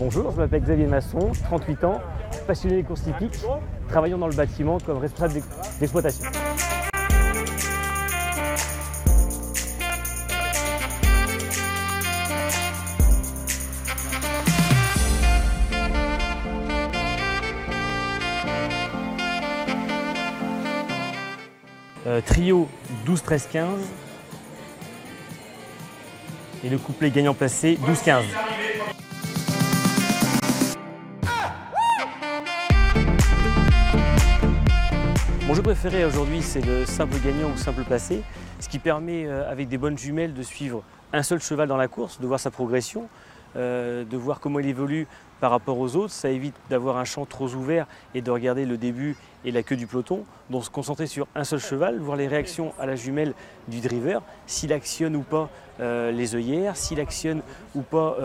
Bonjour, je m'appelle Xavier Masson, 38 ans, passionné des courses hippiques, travaillant dans le bâtiment comme responsable d'exploitation. Trio 12-13-15 et le couplet gagnant placé 12-15. Mon jeu préféré aujourd'hui, c'est le simple gagnant ou simple placé, ce qui permet avec des bonnes jumelles de suivre un seul cheval dans la course, de voir sa progression, de voir comment il évolue par rapport aux autres. Ça évite d'avoir un champ trop ouvert et de regarder le début et la queue du peloton. Donc se concentrer sur un seul cheval, voir les réactions à la jumelle du driver, s'il actionne ou pas les œillères, s'il actionne ou pas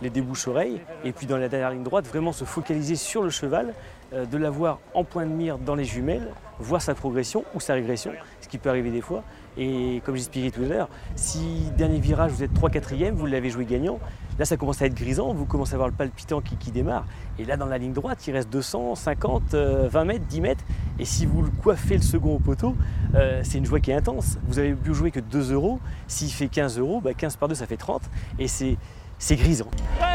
les débouches-oreilles. Et puis dans la dernière ligne droite, vraiment se focaliser sur le cheval, de l'avoir en point de mire dans les jumelles, voir sa progression ou sa régression, ce qui peut arriver des fois. Et comme j'expliquais tout à l'heure, si dernier virage vous êtes 3-4e, vous l'avez joué gagnant, là ça commence à être grisant, vous commencez à avoir le palpitant qui démarre. Et là dans la ligne droite, il reste 200, 50, 20 mètres, 10 mètres. Et si vous le coiffez le second au poteau, c'est une joie qui est intense. Vous avez pu jouer que 2 €, s'il fait 15 €, 15 par 2 ça fait 30. Et c'est grisant. Ouais.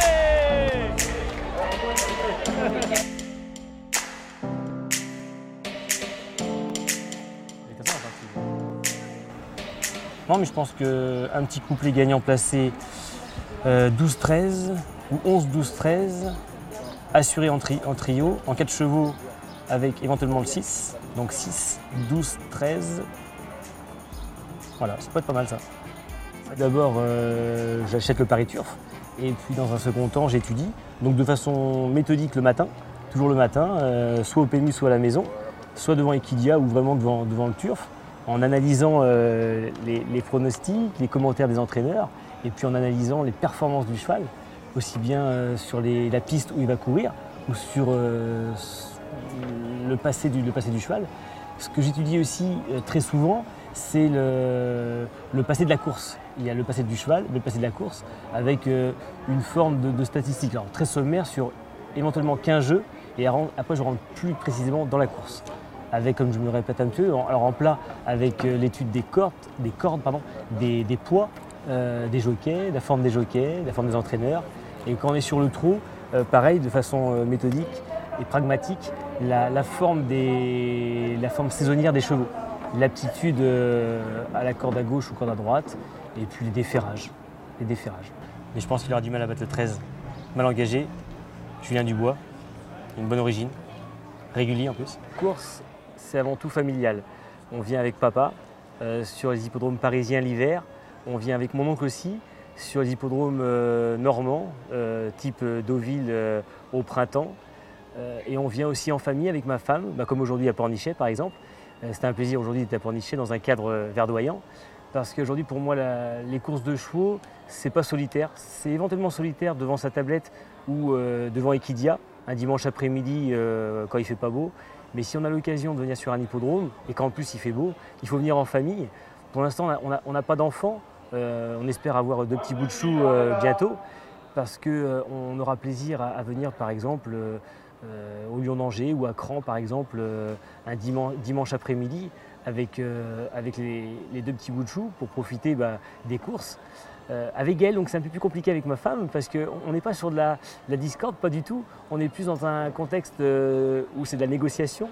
Non, mais je pense qu'un petit couplet gagnant placé 12-13 ou 11-12-13, assuré en trio, en 4 chevaux avec éventuellement le 6, donc 6, 12, 13. Voilà, ça peut être pas mal ça. D'abord, j'achète le pari turf et puis dans un second temps, j'étudie. Donc de façon méthodique le matin, toujours le matin, soit au PMU, soit à la maison, soit devant Equidia ou vraiment devant le turf, en analysant les pronostics, les commentaires des entraîneurs et puis en analysant les performances du cheval, aussi bien sur la piste où il va courir ou sur le passé du cheval. Ce que j'étudie aussi très souvent, c'est le passé de la course. Il y a le passé du cheval, le passé de la course, avec une forme de statistique. Alors, très sommaire sur éventuellement 15 jeux, et après je rentre plus précisément dans la course. Avec, comme je me répète un peu, alors en plat avec l'étude des cordes, des poids, des jockeys, la forme des jockeys, la forme des entraîneurs. Et quand on est sur le trot, pareil, de façon méthodique et pragmatique, la forme saisonnière des chevaux, l'aptitude à la corde à gauche ou corde à droite, et puis les déferrages. Mais je pense qu'il aura du mal à battre le 13. Mal engagé, Julien Dubois, une bonne origine, régulier en plus. Course, c'est avant tout familial. On vient avec papa sur les hippodromes parisiens l'hiver. On vient avec mon oncle aussi sur les hippodromes normands, type Deauville au printemps. Et on vient aussi en famille avec ma femme, comme aujourd'hui à Pornichet par exemple. C'était un plaisir aujourd'hui d'être à Pornichet dans un cadre verdoyant. Parce qu'aujourd'hui pour moi les courses de chevaux, c'est pas solitaire. C'est éventuellement solitaire devant sa tablette ou devant Equidia, un dimanche après-midi quand il fait pas beau. Mais si on a l'occasion de venir sur un hippodrome et qu'en plus il fait beau, il faut venir en famille. Pour l'instant, on n'a pas d'enfants. On espère avoir 2 petits bouts de chou bientôt parce qu'on aura plaisir à venir par exemple au Lyon d'Angers ou à Cran par exemple un dimanche après-midi avec les 2 petits bouts de chou pour profiter des courses. Avec elle, donc c'est un peu plus compliqué avec ma femme parce qu'on n'est pas sur de la discorde, pas du tout. On est plus dans un contexte où c'est de la négociation.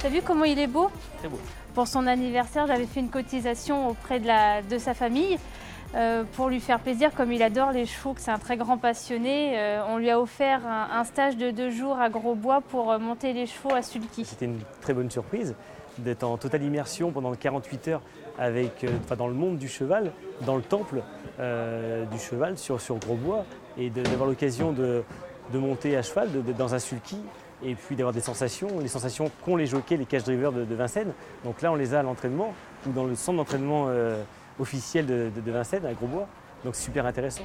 T'as vu comment il est beau ? Très beau. Pour son anniversaire, j'avais fait une cotisation auprès de sa famille pour lui faire plaisir, comme il adore les chevaux, que c'est un très grand passionné. On lui a offert un stage de 2 jours à Grosbois pour monter les chevaux à Sulky. C'était une très bonne surprise d'être en totale immersion pendant 48 heures dans le monde du cheval, dans le temple du cheval sur Grosbois et d'avoir l'occasion de monter à cheval dans un sulky. Et puis d'avoir des sensations, les sensations qu'ont les jockeys, les cash drivers de Vincennes. Donc là, on les a à l'entraînement ou dans le centre d'entraînement officiel de Vincennes, à Grosbois. Donc c'est super intéressant.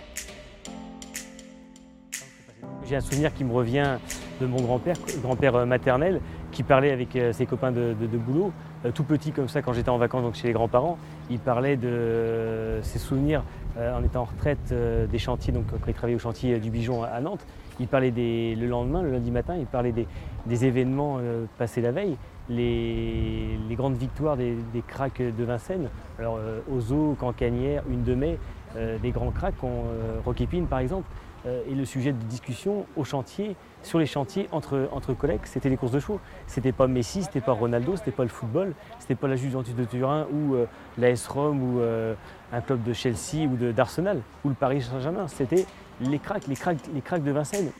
J'ai un souvenir qui me revient de mon grand-père maternel, qui parlait avec ses copains de boulot, tout petit comme ça quand j'étais en vacances donc chez les grands-parents. Il parlait de ses souvenirs en étant en retraite des chantiers, donc quand il travaillait au chantier du Bijon à Nantes. Il parlait le lendemain, le lundi matin, il parlait des événements passés la veille, les grandes victoires des cracks de Vincennes, alors Ozo, Cancanière, Une de Mai, des grands cracks, Rocky Pine par exemple. Et le sujet de discussion au chantier, sur les chantiers entre collègues, c'était les courses de chevaux. C'était pas Messi, c'était pas Ronaldo, c'était pas le football, c'était pas la Juventus de Turin ou l'AS Rome ou un club de Chelsea ou d'Arsenal ou le Paris Saint-Germain. C'était les cracks de Vincennes.